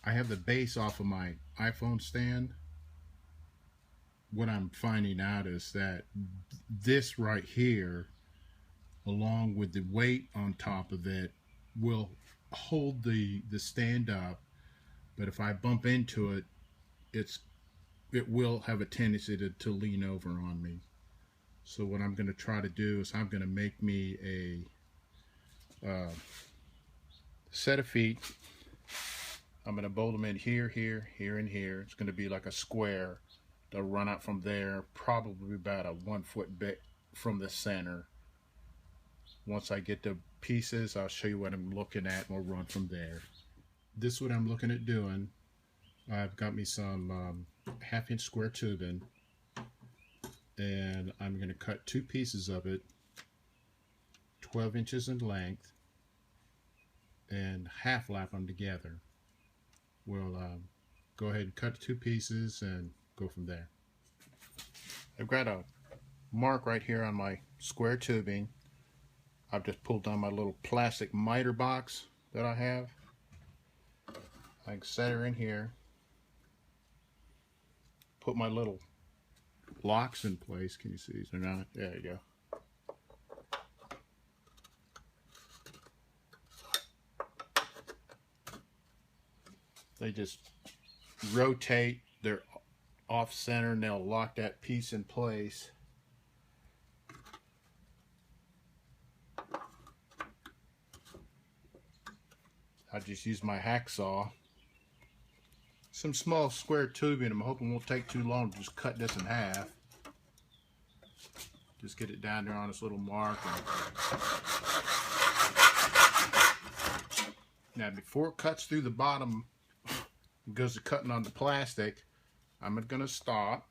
I have the base off of my iPhone stand. What I'm finding out is that this right here, along with the weight on top of it, will hold the stand up, but if I bump into it, it will have a tendency to lean over on me. So what I'm going to try to do is I'm going to make me a set of feet. I'm going to bolt them in here, here, here, and here. It's going to be like a square. They'll run out from there, probably about a 1 foot bit from the center. Once I get the pieces, I'll show you what I'm looking at, and we'll run from there. This is what I'm looking at doing. I've got me some 1/2 inch square tubing, and I'm going to cut 2 pieces of it, 12 inches in length, and half lap them together. We'll go ahead and cut 2 pieces and go from there. I've got a mark right here on my square tubing. I've just pulled down my little plastic miter box that I have. I can set her in here, put my little locks in place. Can you see these or not? There you go. They just rotate, they're off center, and they'll lock that piece in place. I just use my hacksaw. Some small square tubing. I'm hoping it won't take too long to just cut this in half. Just get it down there on this little mark. Now before it cuts through the bottom, it goes to cutting on the plastic, I'm going to stop.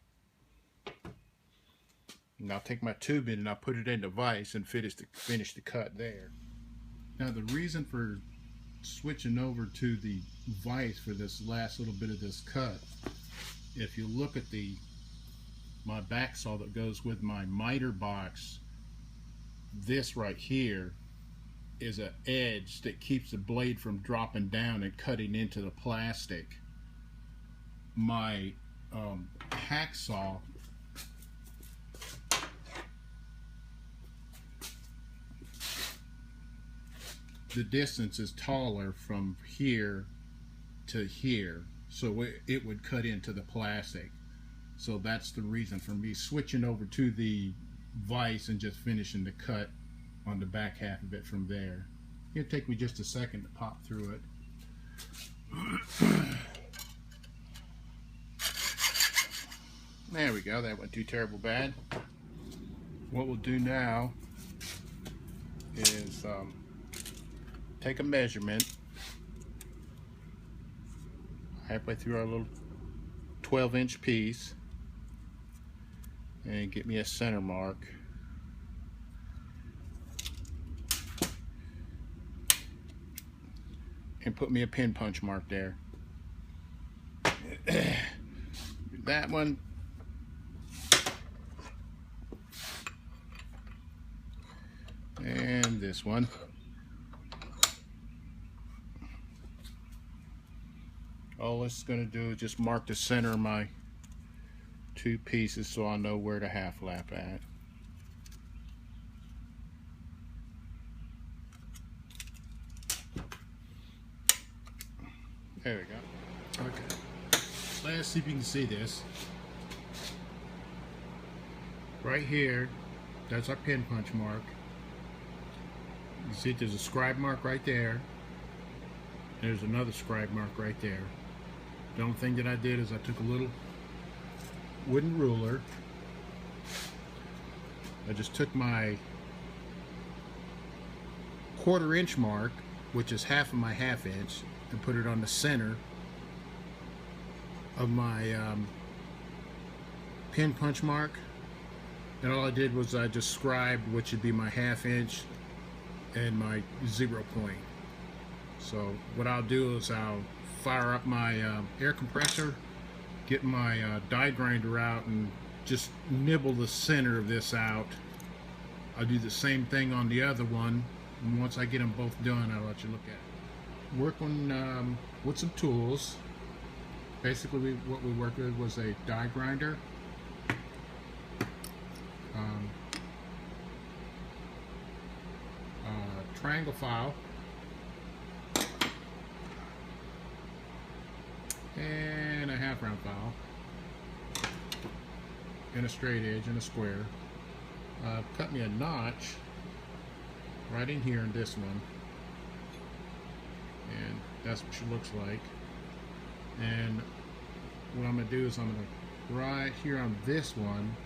And I'll take my tubing and I'll put it in the vise and finish the cut there. Now the reason for switching over to the vise for this last little bit of this cut, if you look at my back saw that goes with my miter box, this right here is an edge that keeps the blade from dropping down and cutting into the plastic. My hacksaw the distance is taller from here to here, so it would cut into the plastic. So that's the reason for me switching over to the vise and just finishing the cut on the back half of it from there. It'll take me just a second to pop through it. There we go, that wasn't too terrible bad. What we'll do now is take a measurement halfway through our little 12-inch piece and get me a center mark. And put me a pin punch mark there. That one. And this one. All it's going to do is just mark the center of my 2 pieces so I know where to half lap at. There we go. Okay. Let's see if you can see this. Right here, that's our pin punch mark. You see there's a scribe mark right there. There's another scribe mark right there. The only thing that I did is I took a little wooden ruler. I just took my 1/4 inch mark, which is half of my 1/2 inch, and put it on the center of my pin punch mark. And all I did was I just scribed what should be my 1/2 inch and my 0 point. So what I'll do is I'll fire up my air compressor, get my die grinder out, and just nibble the center of this out. I'll do the same thing on the other one, and once I get them both done, I'll let you look at it. Working with some tools. basically what we worked with was a die grinder, triangle file, and a half round file, and a straight edge and a square. Cut me a notch right in here in this one, and that's what she looks like. And what I'm going to do is I'm going to, right here on this one,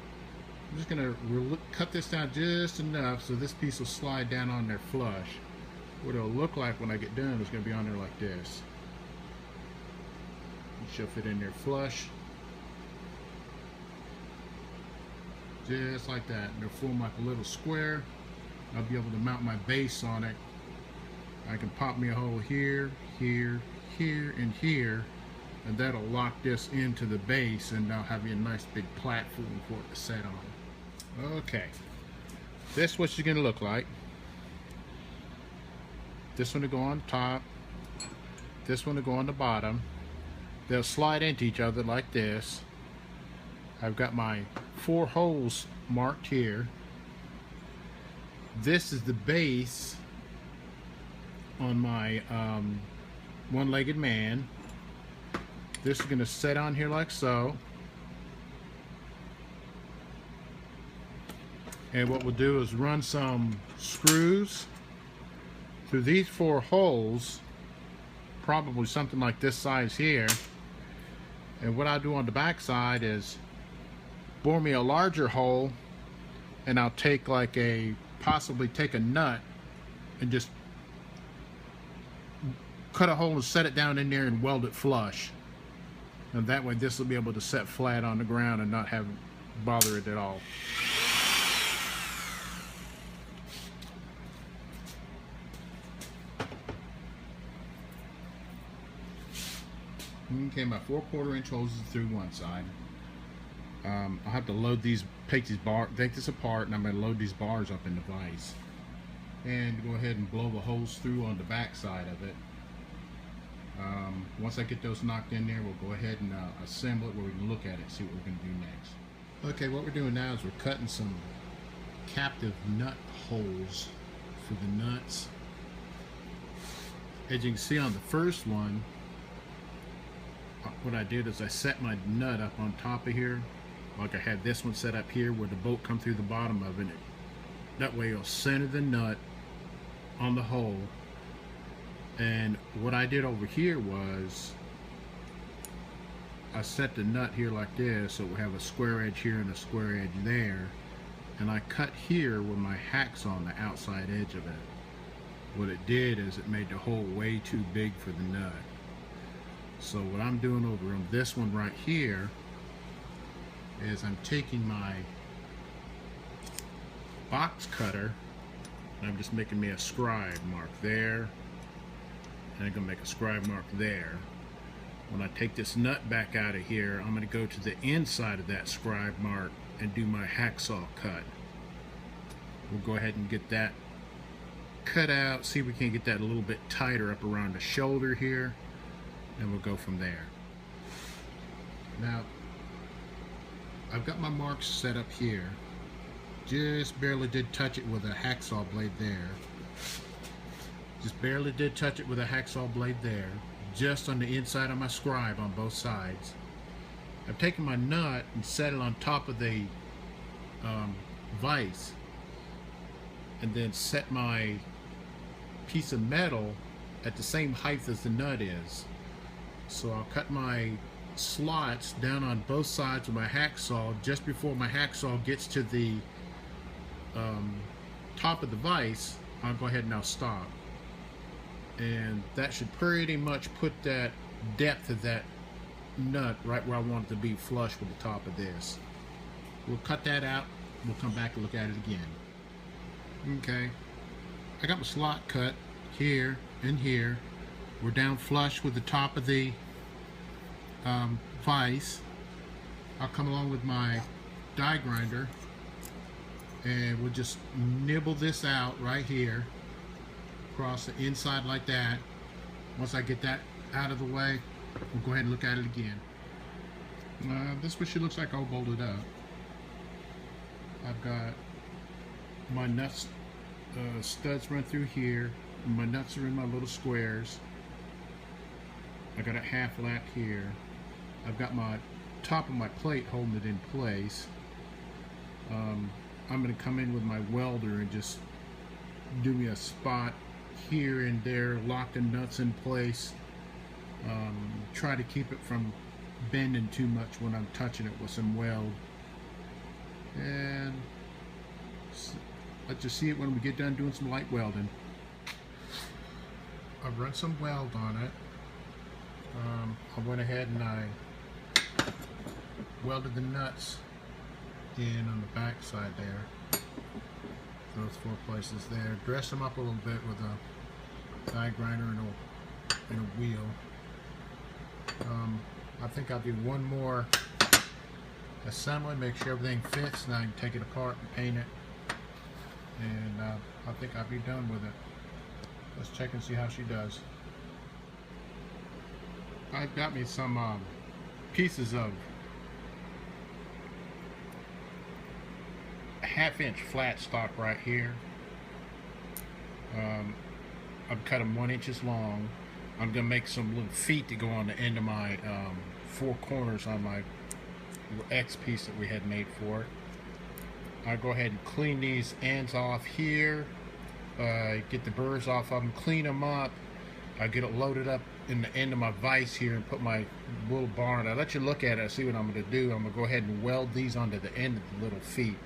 I'm just going to cut this down just enough so this piece will slide down on there flush. What it'll look like when I get done is going to be on there like this. She'll fit in there flush. Just like that. And it'll form like a little square. I'll be able to mount my base on it. I can pop me a hole here, here, here, and here. And that'll lock this into the base, and I'll have you a nice big platform for it to set on. Okay, this is what she's gonna look like. This one to go on top, this one to go on the bottom. They'll slide into each other like this. I've got my 4 holes marked here. This is the base on my one-legged man. This is going to set on here like so. And what we'll do is run some screws through these 4 holes, probably something like this size here. And what I'll do on the back side is bore me a larger hole, and I'll take like possibly take a nut and just cut a hole and set it down in there and weld it flush. And that way this will be able to set flat on the ground and not have bother it at all. Okay, my 4/4 inch holes is through one side. I'll have to load these, take this apart, and I'm going to load these bars up in the vise. And go ahead and blow the holes through on the back side of it. Once I get those knocked in there, we'll go ahead and assemble it where we can look at it and see what we're going to do next. Okay, what we're doing now is we're cutting some captive nut holes for the nuts. As you can see on the first one, what I did is I set my nut up on top of here, like I had this one set up here where the bolt come through the bottom of it. That way it'll center the nut on the hole. And what I did over here was I set the nut here like this, so we have a square edge here and a square edge there, and I cut here with my hacksaw on the outside edge of it. What it did is it made the hole way too big for the nut. So what I'm doing over on this one right here is I'm taking my box cutter and I'm just making me a scribe mark there, and I'm going to make a scribe mark there. When I take this nut back out of here, I'm going to go to the inside of that scribe mark and do my hacksaw cut. We'll go ahead and get that cut out, see if we can get that a little bit tighter up around the shoulder here, and we'll go from there. Now, I've got my marks set up here. Just barely did touch it with a hacksaw blade there. Just barely did touch it with a hacksaw blade there, just on the inside of my scribe on both sides. I've taken my nut and set it on top of the vise, and then set my piece of metal at the same height as the nut is. So I'll cut my slots down on both sides with my hacksaw. Just before my hacksaw gets to the top of the vise, I'll go ahead and I'll stop. And that should pretty much put that depth of that nut right where I want it to be, flush with the top of this. We'll cut that out. We'll come back and look at it again. Okay, I got my slot cut here and here. We're down flush with the top of the vise. I'll come along with my die grinder and we'll just nibble this out right here across the inside like that. Once I get that out of the way, we'll go ahead and look at it again. This is what she looks like all bolted up. I've got my nuts, studs run through here. My nuts are in my little squares. I got a half lap here. I've got my top of my plate holding it in place. I'm going to come in with my welder and just do me a spot here and there, lock the nuts in place. Try to keep it from bending too much when I'm touching it with some weld. And let's just see it when we get done doing some light welding. I've run some weld on it. I went ahead and I welded the nuts in on the back side there. Those 4 places there. Dress them up a little bit with a die grinder and a wheel. I think I'll do one more assembly, make sure everything fits, and I can take it apart and paint it. And I think I'll be done with it. Let's check and see how she does. I've got me some pieces of 1/2-inch flat stock right here. I've cut them 1 inch long. I'm gonna make some little feet to go on the end of my 4 corners on my little X piece that we had made for it. I'll go ahead and clean these ends off here, get the burrs off of them, clean them up. I get it loaded up in the end of my vise here and put my little bar in. I'll let you look at it, see what I'm going to do. I'm going to go ahead and weld these onto the end of the little feet.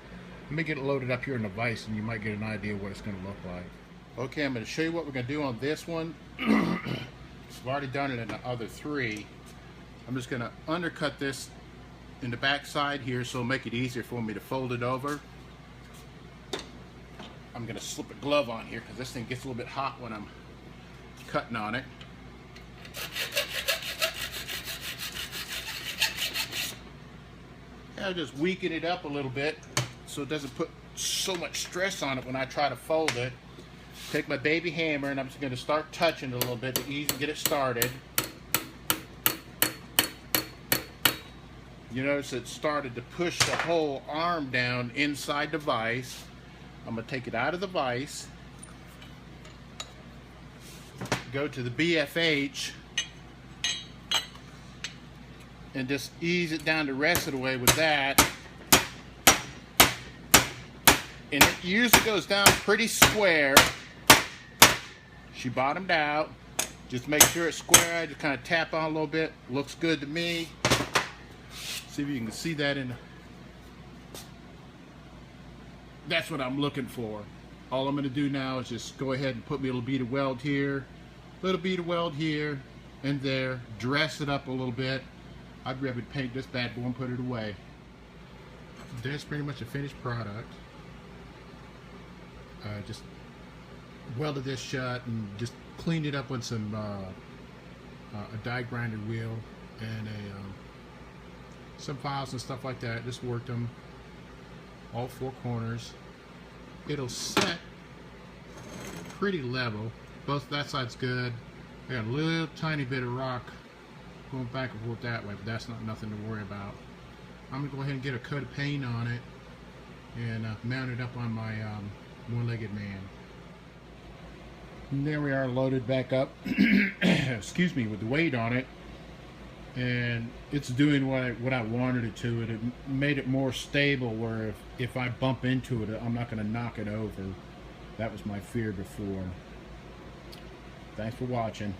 Let me get it loaded up here in the vise and you might get an idea what it's going to look like. Okay, I'm going to show you what we're going to do on this one. I've already done it in the other 3. I'm just going to undercut this in the back side here so it'll make it easier for me to fold it over. I'm going to slip a glove on here because this thing gets a little bit hot when I'm cutting on it. I'll just weaken it up a little bit so it doesn't put so much stress on it when I try to fold it. Take my baby hammer and I'm just going to start touching it a little bit to get it started. You notice it started to push the whole arm down inside the vise. I'm going to take it out of the vise, go to the BFH, and just ease it down the rest of the way with that. And it usually goes down pretty square. She bottomed out. Just make sure it's square. I just kind of tap on a little bit. Looks good to me. See if you can see that in. That's what I'm looking for. All I'm going to do now is just go ahead and put me a little bead of weld here, little bead of weld here and there, dress it up a little bit. I'd rather paint this bad boy and put it away. That's pretty much a finished product. Just welded this shut and just cleaned it up with some a die grinder wheel and some files and stuff like that. Just worked them all 4 corners. It'll set pretty level. Both that side's good. I got a little tiny bit of rock going back and forth that way, but that's not nothing to worry about. I'm gonna go ahead and get a coat of paint on it and mount it up on my one-legged man. And there we are, loaded back up. Excuse me, with the weight on it, and it's doing what I wanted it to. It made it more stable, where if I bump into it, I'm not going to knock it over. That was my fear before. Thanks for watching.